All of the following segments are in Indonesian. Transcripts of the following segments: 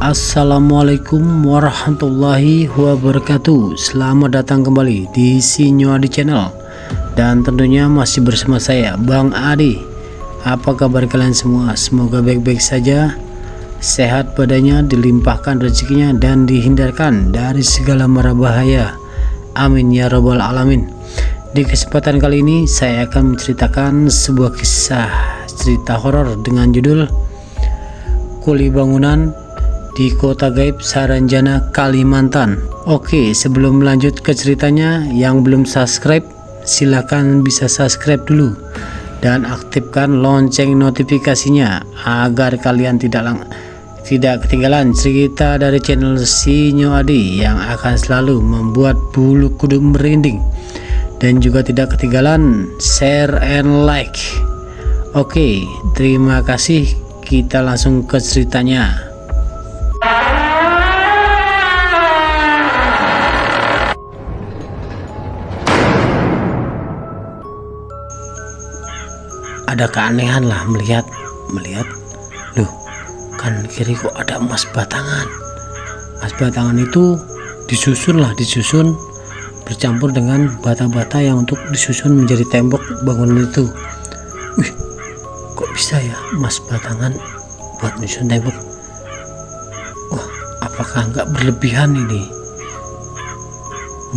Assalamualaikum warahmatullahi wabarakatuh. Selamat datang kembali di Sinyo Adi Channel. Dan tentunya masih bersama saya, Bang Adi. Apa kabar kalian semua? Semoga baik-baik saja, sehat badannya, dilimpahkan rezekinya, dan dihindarkan dari segala mara bahaya. Amin ya robbal alamin. Di kesempatan kali ini saya akan menceritakan sebuah kisah cerita horor dengan judul Kuli Bangunan di Kota Gaib Saranjana, Kalimantan. Oke, sebelum lanjut ke ceritanya, yang belum subscribe silakan bisa subscribe dulu dan aktifkan lonceng notifikasinya agar kalian tidak ketinggalan cerita dari channel Sinyo Adi yang akan selalu membuat bulu kuduk merinding, dan juga tidak ketinggalan share and like. Oke, terima kasih. Kita langsung ke ceritanya. Ada keanehan lah melihat loh, kan kiri kok ada emas batangan. Emas batangan itu disusun bercampur dengan bata-bata yang untuk disusun menjadi tembok bangunan itu. Wih, kok bisa ya emas batangan buat menyusun tembok? Wah, apakah nggak berlebihan ini?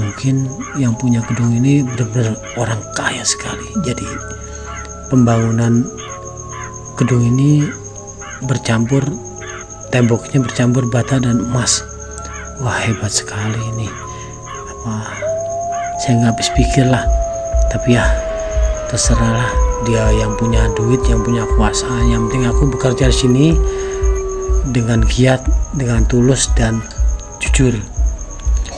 Mungkin yang punya gedung ini benar-benar orang kaya sekali. Jadi pembangunan gedung ini temboknya bercampur bata dan emas. Wah, hebat sekali ini. Saya nggak habis pikir lah, tapi ya terserah lah, dia yang punya duit, yang punya kuasa. Yang penting aku bekerja di sini dengan giat, dengan tulus dan jujur.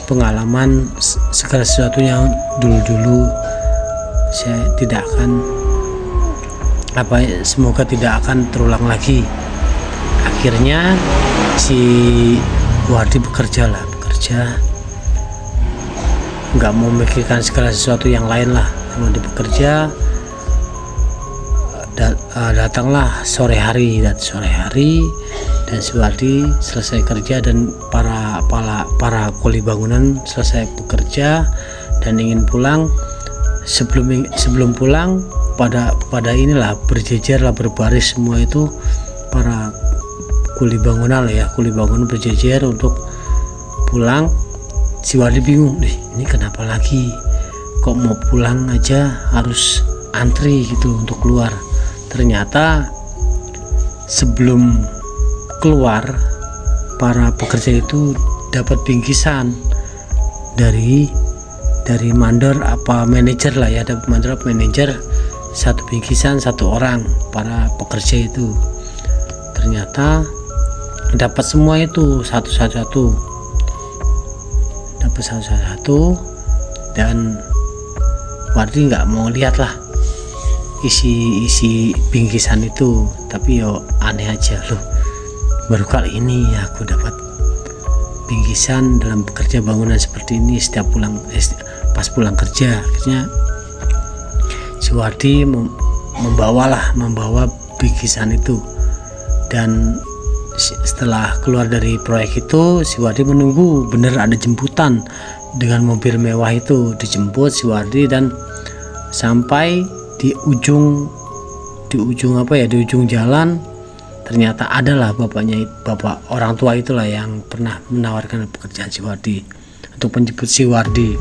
Pengalaman segala sesuatu yang dulu saya tidak akan semoga tidak akan terulang lagi. Akhirnya si Wardi bekerja, nggak mau memikirkan segala sesuatu yang lain lah. Wardi bekerja, datanglah sore hari dan si Wardi selesai kerja, dan para kuli bangunan selesai bekerja dan ingin pulang. Sebelum pulang, pada inilah berjejerlah, berbaris semua itu para kuli bangunan berjejer untuk pulang. Si Wardi bingung, ini kenapa lagi, kok mau pulang aja harus antri gitu untuk keluar. Ternyata sebelum keluar, para pekerja itu dapat bingkisan dari mandor manajer lah ya, dapat mandor manajer, satu bingkisan satu orang para pekerja itu. Ternyata dapat semua itu satu-satu, dan Wardi nggak mau lihat lah isi bingkisan itu. Tapi yo aneh aja loh, baru kali ini aku dapat bingkisan dalam bekerja bangunan seperti ini setiap pas pulang kerja. Akhirnya si Wardi membawa bingkisan itu, dan setelah keluar dari proyek itu, si Wardi menunggu bener ada jemputan dengan mobil mewah itu. Dijemput si Wardi dan sampai di ujung jalan, ternyata adalah bapak orang tua itulah yang pernah menawarkan pekerjaan si Wardi untuk menjemput si Wardi.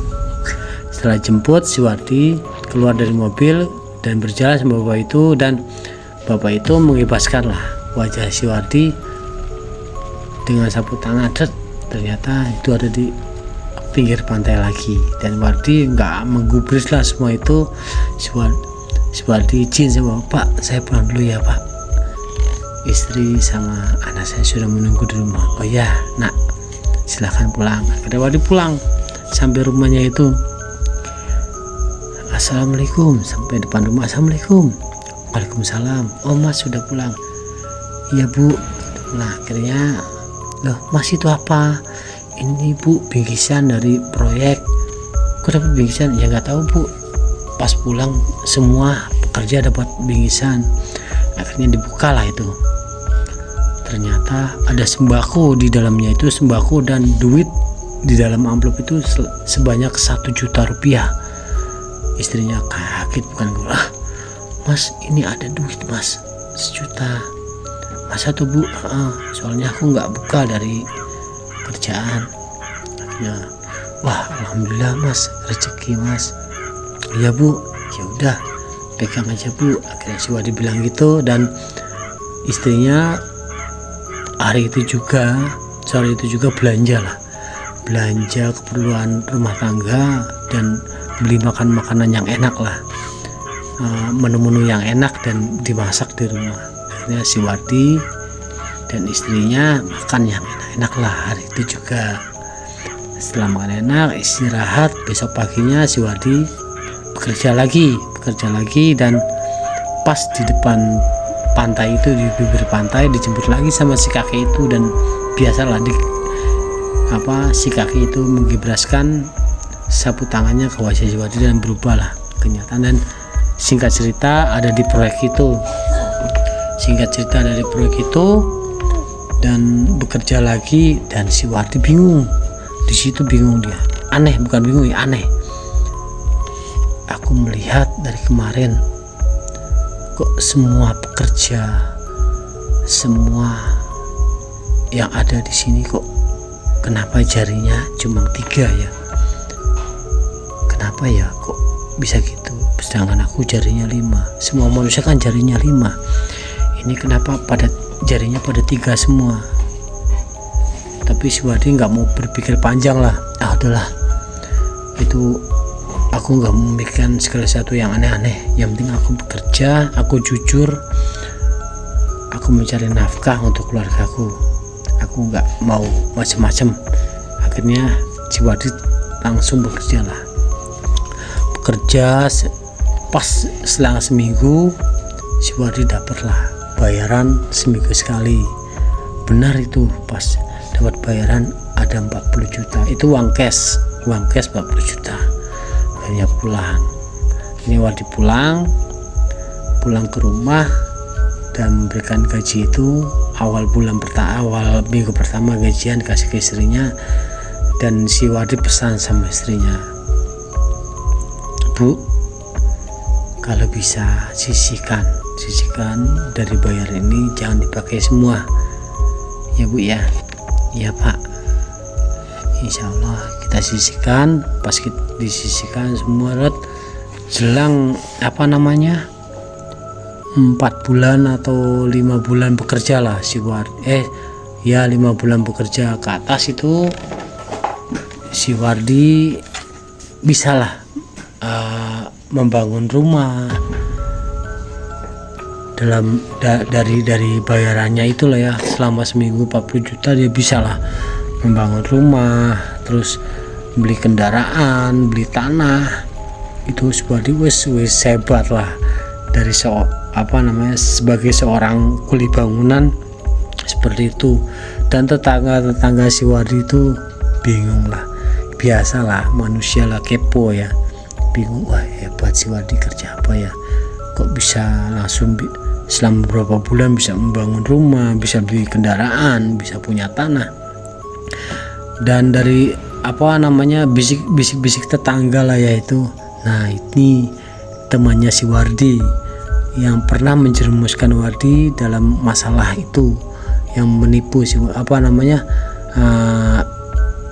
Setelah jemput si Wardi keluar dari mobil dan berjalan sama bapak itu, dan bapak itu mengibaskanlah wajah si Wardi dengan sapu tangan. Ternyata itu ada di pinggir pantai lagi, dan Wardi nggak menggubris lah semua itu. Si Wardi izin sama Pak, saya pulang dulu ya Pak, istri sama anak saya sudah menunggu di rumah. Oh ya nak, silahkan pulang. Akhirnya Wardi pulang sampai rumahnya itu. Assalamualaikum, sampai depan rumah. Assalamualaikum. Waalaikumsalam. Oh Mas sudah pulang? Iya Bu. Nah akhirnya, loh Mas itu apa? Ini Bu, bingkisan dari proyek. Kok dapat bingkisan? Ya nggak tahu Bu, pas pulang semua pekerja dapat bingkisan. Akhirnya dibuka lah itu, ternyata ada sembako di dalamnya, itu sembako dan duit di dalam amplop itu sebanyak 1 juta rupiah. Istrinya kaget, bukan gue. Mas ini ada duit Mas, 1 juta. Masa tuh Bu? Soalnya aku nggak buka dari kerjaan. Akhirnya, wah alhamdulillah Mas, rezeki Mas. Iya Bu, ya udah pegang aja Bu. Akhirnya si Wadi bilang gitu, dan istrinya hari itu juga, sore itu juga belanja keperluan rumah tangga dan beli makanan yang enak lah, menu-menu yang enak dan dimasak di rumah. Akhirnya si Wadi dan istrinya makan yang enak-enak lah hari itu juga. Setelah makan enak, istirahat, besok paginya si Wadi bekerja lagi, dan pas di depan pantai itu, di bibir pantai, dijemput lagi sama si kakek itu. Dan biasalah si kakek itu menggibraskan sapu tangannya ke wajah si Wadi dan berubahlah kenyataan. Dan singkat cerita ada di proyek itu, dan bekerja lagi. Dan si Wadi bingung di situ, dia aneh, bukan bingung ya, aneh. Aku melihat dari kemarin kok semua pekerja, semua yang ada di sini, kok kenapa jarinya cuma 3 ya? Kenapa ya kok bisa gitu? Sedangkan aku jarinya 5. Semua manusia kan jarinya 5. Ini kenapa jarinya pada 3 semua? Tapi si Wadi nggak mau berpikir panjang lah. Udahlah, itu aku nggak memikirkan segala sesuatu yang aneh-aneh. Yang penting aku bekerja, aku jujur, aku mencari nafkah untuk keluargaku. Aku nggak mau macam-macam. Akhirnya si Wadi langsung bekerja. Pas selang seminggu si Wadi dapatlah bayaran seminggu sekali. Benar itu, pas dapat bayaran ada 40 juta. Itu uang cash 40 juta. Akhirnya pulang. Ini Wadi pulang ke rumah dan memberikan gaji itu awal minggu pertama gajian kasih ke istrinya. Dan si Wadi pesan sama istrinya, Bu, kalau bisa sisihkan dari bayar ini, jangan dipakai semua ya Bu ya. Iya Pak, insya Allah kita sisihkan. Pas kita disisihkan semua, jelang 4 bulan atau 5 bulan bekerja lah si Wardi, 5 bulan bekerja ke atas itu si Wardi bisalah membangun rumah dari bayarannya itulah ya. Selama seminggu 40 juta dia bisalah membangun rumah, terus beli kendaraan, beli tanah. Itu Wardi wis hebat lah, dari sebagai seorang kuli bangunan seperti itu. Dan tetangga si Wardi itu bingung lah, biasalah manusia lah, kepo ya, bingung, wah hebat si Wardi, kerja apa ya, kok bisa langsung selama beberapa bulan bisa membangun rumah, bisa beli kendaraan, bisa punya tanah. Dan dari bisik-bisik tetangga lah yaitu, nah ini temannya si Wardi yang pernah menjerumuskan Wardi dalam masalah itu, yang menipu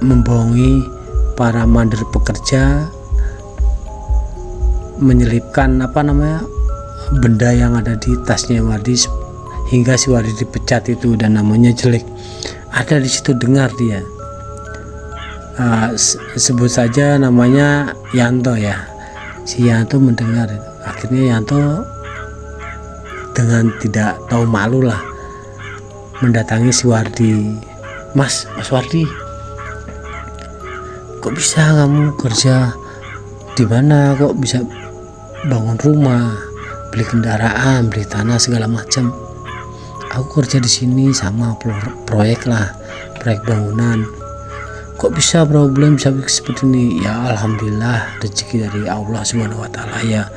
membohongi para mandor pekerja menyelipkan benda yang ada di tasnya Wardi, hingga si Wardi dipecat itu dan namanya jelek. Ada di situ, dengar dia. Sebut saja namanya Yanto ya. Si Yanto mendengar. Akhirnya Yanto dengan tidak tahu malu lah mendatangi si Wardi. Mas Wardi, kok bisa kamu kerja di mana? Kok bisa bangun rumah, beli kendaraan, beli tanah segala macam? Aku kerja di sini sama proyek bangunan. Kok bisa problem bisa seperti ini? Ya alhamdulillah, rezeki dari Allah Subhanahu wa taala ya.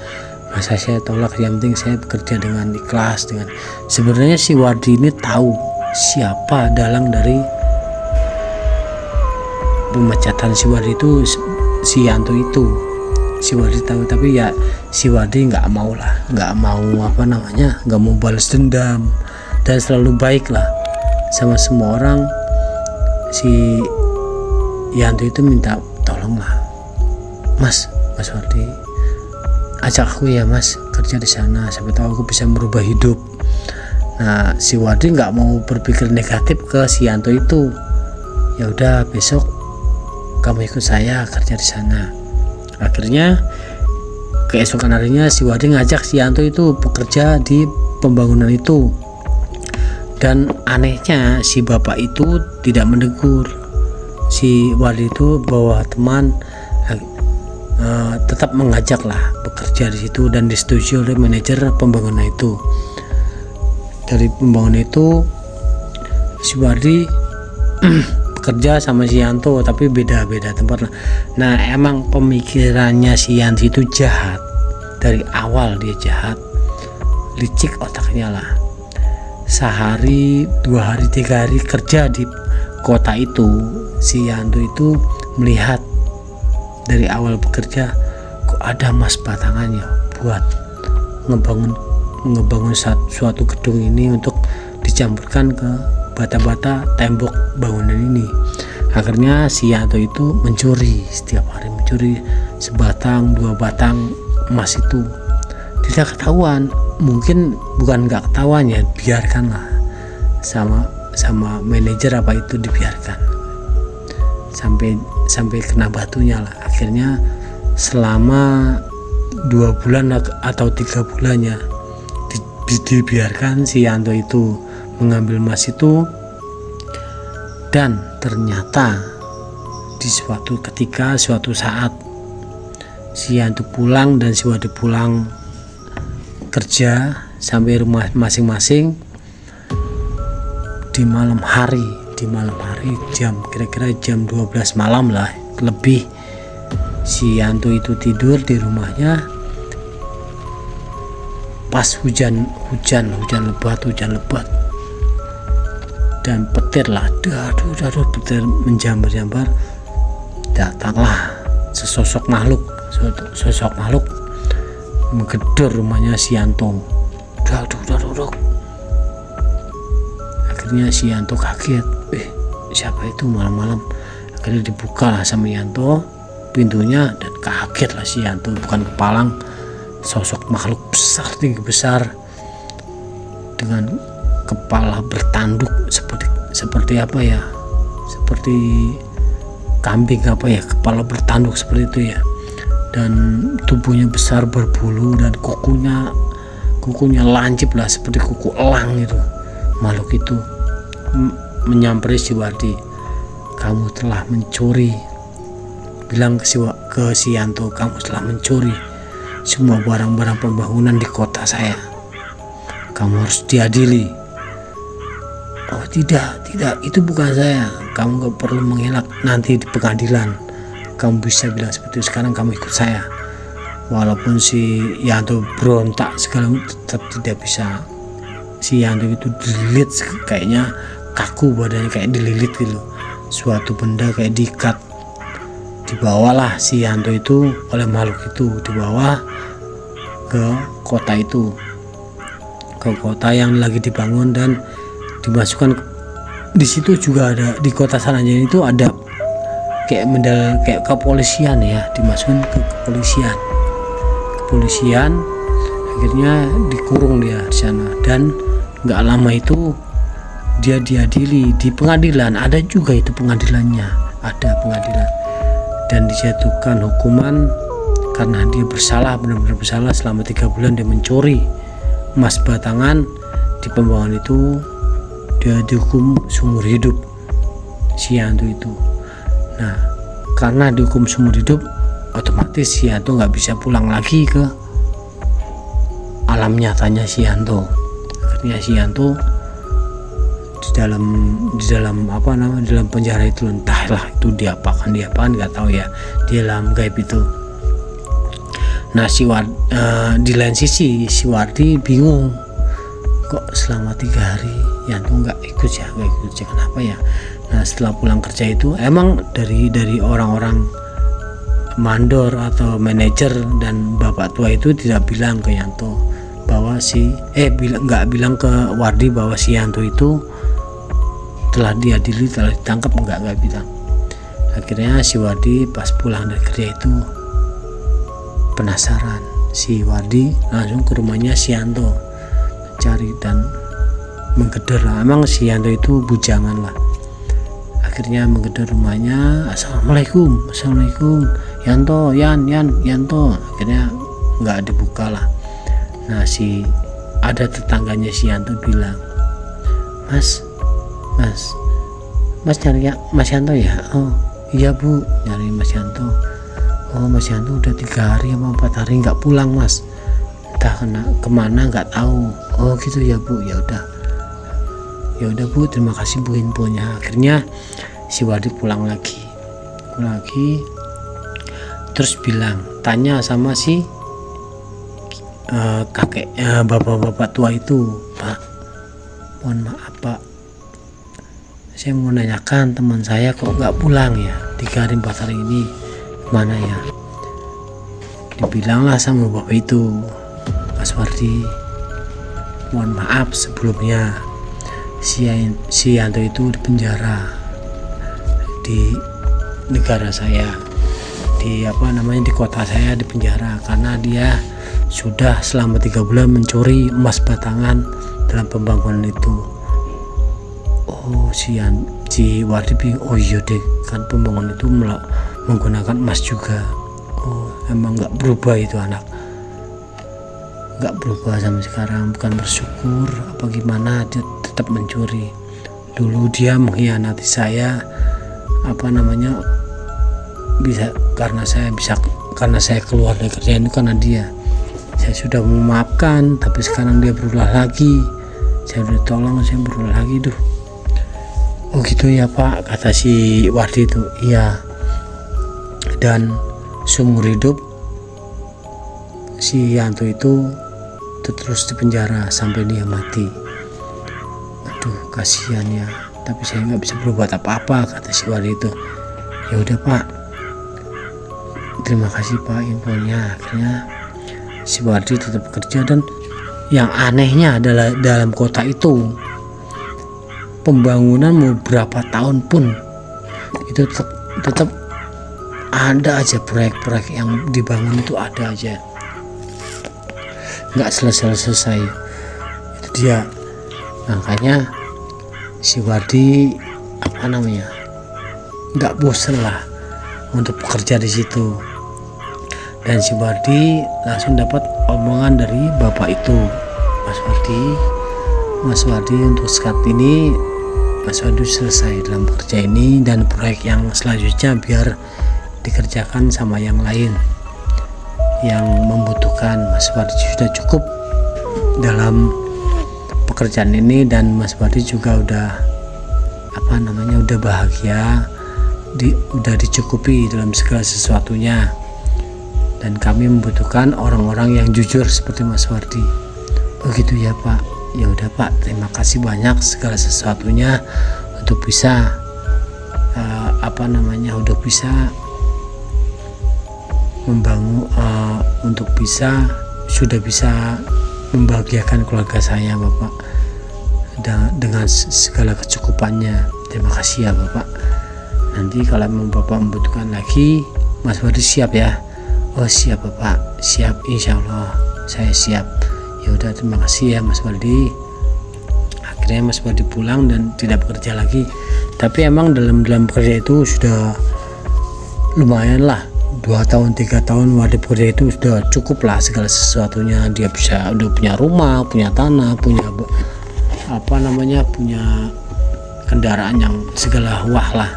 Masa saya tolak? Yang penting saya bekerja dengan ikhlas. Sebenarnya si Wardi ini tahu siapa dalang dari pemecatan si Wardi itu, si Yanto itu. Si Wardi tahu, tapi ya si Wardi nggak mau balas dendam, dan selalu baik lah sama semua orang. Si Yanto itu minta tolonglah, Mas Wardi, ajak aku ya Mas kerja di sana, siapa tahu aku bisa merubah hidup. Nah, si Wardi nggak mau berpikir negatif ke si Yanto itu. Ya udah, besok kamu ikut saya kerja di sana. Akhirnya keesokan harinya si Wardi ngajak si Yanto itu bekerja di pembangunan itu. Dan anehnya si bapak itu tidak menegur si Wardi itu, bahwa teman tetap mengajak lah bekerja di situ, dan disetujui oleh manajer pembangunan itu. Dari pembangunan itu si Wardi bekerja sama si Yanto, tapi beda-beda tempat lah. Nah, emang pemikirannya si Yanto itu jahat dari awal, dia jahat, licik otaknya lah. Sehari, 2 hari, 3 hari kerja di kota itu, si Yanto itu melihat dari awal bekerja, kok ada emas batangannya buat ngebangun suatu gedung ini untuk dicampurkan ke bata-bata tembok bangunan ini. Akhirnya si Yanto itu mencuri, setiap hari mencuri sebatang 2 batang emas itu. Tidak ketahuan, mungkin bukan nggak ketahuan ya, biarkanlah sama manajer apa itu, dibiarkan sampai kena batunya lah. Akhirnya selama 2 bulan atau 3 bulannya dibiarkan si Yanto itu mengambil emas itu. Dan ternyata di suatu saat si Yanto pulang dan si Wardi pulang kerja sampai rumah masing-masing di malam hari kira-kira jam 12 malam lah lebih. Si Yanto itu tidur di rumahnya pas hujan lebat dan petir lah, petir menjambar. Datanglah sosok makhluk menggedor rumahnya si Yanto. Akhirnya si Yanto kaget, siapa itu malam-malam? Akhirnya dibuka lah sama Yanto pintunya, dan kaget lah si Yanto, bukan kepalang, sosok makhluk besar, tinggi besar, dengan kepala bertanduk seperti apa ya, seperti kambing apa ya, kepala bertanduk seperti itu ya, dan tubuhnya besar berbulu, dan kukunya lancip lah seperti kuku elang itu. Makhluk itu menyamperi si Wardi, kamu telah mencuri, bilang ke si Yanto, kamu telah mencuri semua barang-barang pembangunan di kota saya, kamu harus diadili. Oh tidak, itu bukan saya, kamu gak perlu mengelak, nanti di pengadilan kamu bisa bilang seperti itu, sekarang kamu ikut saya. Walaupun si Yanto berontak segala, tetap tidak bisa. Si Yanto itu dililit, kayaknya kaku badannya, kayak dililit gitu, suatu benda kayak diikat. Dibawalah si Yanto itu oleh makhluk itu, dibawa ke kota itu, ke kota yang lagi dibangun, dan dimasukkan di situ juga ada, di kota sananya itu ada kayak kepolisian ya, dimasukkan ke kepolisian kepolisian, akhirnya dikurung dia di sana. Dan nggak lama itu dia diadili di pengadilan, ada juga itu pengadilannya, ada pengadilan, dan dijatuhkan hukuman karena dia bersalah, benar-benar bersalah. Selama 3 bulan dia mencuri emas batangan di Pembangunan itu, dia dihukum seumur hidup si Yanto itu. Nah, karena dihukum seumur hidup, otomatis si Yanto nggak bisa pulang lagi ke alam nyatanya si Yanto. Akhirnya si Yanto di dalam dalam penjara itu, entahlah itu diapakan nggak tahu ya, di alam gaib itu. Nah, di lain sisi si Wardi bingung, kok selama 3 hari Yanto nggak ikut ya, kenapa ya. Nah, setelah pulang kerja itu emang dari orang-orang mandor atau manajer dan bapak tua itu tidak bilang ke Yanto bahwa nggak bilang ke Wardi bahwa si Yanto itu telah diadili, telah ditangkap, nggak bilang. Akhirnya si Wardi pas pulang dari kerja itu penasaran, si Wardi langsung ke rumahnya si Yanto mencari dan menggedor lah. Emang si Yanto itu bujangan lah. Akhirnya menggedor rumahnya, assalamualaikum Yanto, Yanto. Akhirnya nggak dibuka lah. Nah, ada tetangganya si Yanto bilang, Mas cari ya Mas Yanto ya? Oh iya Bu, nyari Mas Yanto. Oh, Mas Yanto udah 3 hari sama 4 hari nggak pulang Mas, entah kemana nggak tahu. Oh gitu ya Bu, ya udah Bu, terima kasih Bu infonya. Akhirnya si Wardi pulang lagi, terus tanya sama si bapak-bapak tua itu, Pak, mohon maaf Pak, saya mau nanyakan teman saya kok nggak pulang ya 3 hari 4 hari ini, mana ya? Dibilanglah sama bapak itu, Mas Wardi, mohon maaf sebelumnya, si Yanto itu dipenjara di negara saya, di kota saya dipenjara karena dia sudah selama 3 bulan mencuri emas batangan dalam pembangunan itu. Oh, si Wardi bingung, oh iya deh, kan pembangunan itu menggunakan emas juga. Oh, emang nggak berubah itu anak, nggak berubah sampai sekarang, bukan bersyukur apa gimana, dia tetap mencuri. Dulu dia mengkhianati saya, karena saya keluar dari kerjaan itu karena dia. Saya sudah memaafkan, tapi sekarang dia berulah lagi. Saya udah tolong, saya berulah lagi tuh. Oh gitu ya Pak, kata si Wardi itu. Iya. Dan seumur hidup si Yanto itu terus dipenjara sampai dia mati. Aduh, kasihan ya. Tapi saya nggak bisa berbuat apa-apa, kata si Wardi itu. Ya udah Pak, terima kasih Pak infonya. Akhirnya si Wardi tetap kerja, dan yang anehnya adalah dalam kota itu pembangunan mau berapa tahun pun itu tetap ada aja proyek-proyek yang dibangun, itu ada aja, nggak selesai. Itu dia, makanya si Wardi nggak bosan lah untuk bekerja di situ. Dan si Wardi langsung dapat omongan dari bapak itu, Mas Wardi untuk saat ini Mas Wardi selesai dalam bekerja ini, dan proyek yang selanjutnya biar dikerjakan sama yang lain yang membutuhkan. Mas Wardi sudah cukup dalam pekerjaan ini, dan Mas Wardi juga udah bahagia, udah dicukupi dalam segala sesuatunya. Dan kami membutuhkan orang-orang yang jujur seperti Mas Wardi. Oh gitu ya Pak. Ya udah Pak, terima kasih banyak segala sesuatunya untuk bisa membangun, sudah bisa membahagiakan keluarga saya Bapak dengan segala kecukupannya. Terima kasih ya Bapak. Nanti kalau Bapak membutuhkan lagi, Mas Wardi siap ya Oh siap Bapak, siap, insya Allah saya siap. Ya udah, terima kasih ya Mas Waldi. Akhirnya Mas Waldi pulang dan tidak bekerja lagi. Tapi emang dalam bekerja itu sudah lumayan lah, 2 tahun 3 tahun Waldi bekerja itu sudah cukup lah segala sesuatunya. Dia udah punya rumah, punya tanah, punya punya kendaraan yang segala wah lah,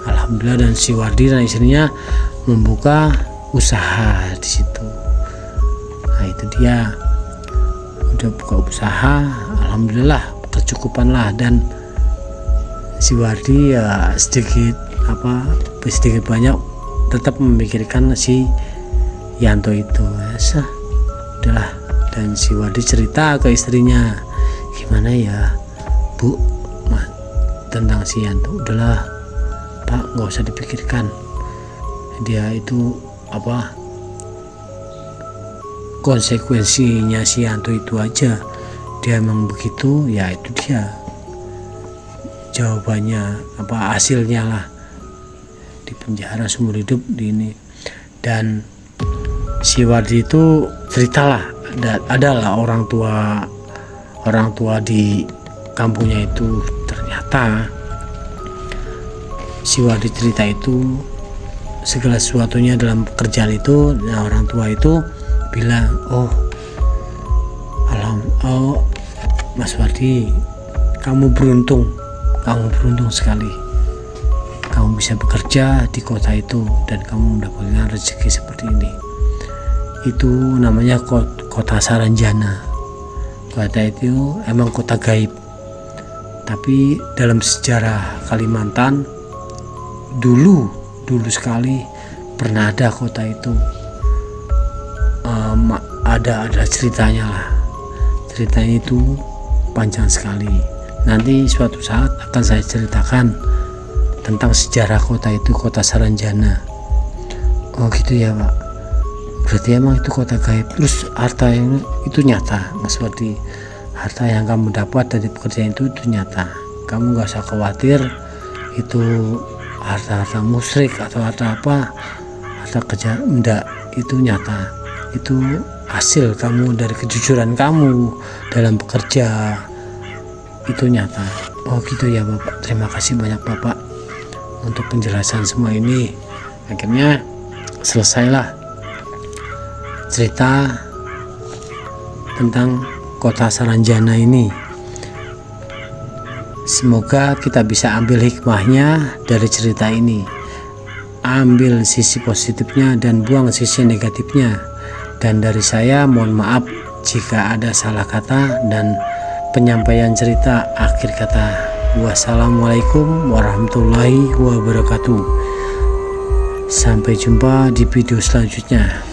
alhamdulillah. Dan si Waldi dan istrinya membuka usaha di situ. Nah itu dia, udah buka usaha, alhamdulillah kecukupan lah. Dan si Waldi ya sedikit banyak tetap memikirkan si Yanto itu. Udahlah. Dan si Waldi cerita ke istrinya, gimana ya Bu tentang si Yanto. Udahlah Pak, nggak usah dipikirkan, dia itu konsekuensinya si Yanto itu aja. Dia emang begitu, ya itu dia jawabannya, hasilnya lah, di penjara seumur hidup di ini. Dan si Waldi itu ceritalah, adalah orang tua di kampungnya itu. Ternyata si Waldi cerita itu segala sesuatunya dalam pekerjaan itu. Nah, orang tua itu bilang, oh Mas Waldi, kamu beruntung sekali, kamu bisa bekerja di kota itu dan kamu mendapatkan rezeki seperti ini. Itu namanya kota Saranjana. Kota itu emang kota gaib, tapi dalam sejarah Kalimantan dulu sekali pernah ada kota itu. Ada ceritanya lah. Ceritanya itu panjang sekali. Nanti suatu saat akan saya ceritakan tentang sejarah kota itu, kota Saranjana. Oh gitu ya Pak, berarti emang itu kota gaib. Terus harta yang itu nyata Mas Waldi, harta yang kamu dapat dari pekerjaan itu nyata. Kamu gak usah khawatir itu harta musyrik atau harta kerja, enggak, itu nyata. Itu hasil kamu dari kejujuran kamu dalam bekerja, itu nyata. Oh gitu ya Bapak, terima kasih banyak Bapak untuk penjelasan semua ini. Akhirnya selesailah cerita tentang kota Saranjana ini. Semoga kita bisa ambil hikmahnya dari cerita ini, ambil sisi positifnya dan buang sisi negatifnya. Dan dari saya mohon maaf jika ada salah kata dan penyampaian cerita akhir kata. Wassalamualaikum warahmatullahi wabarakatuh. Sampai jumpa di video selanjutnya.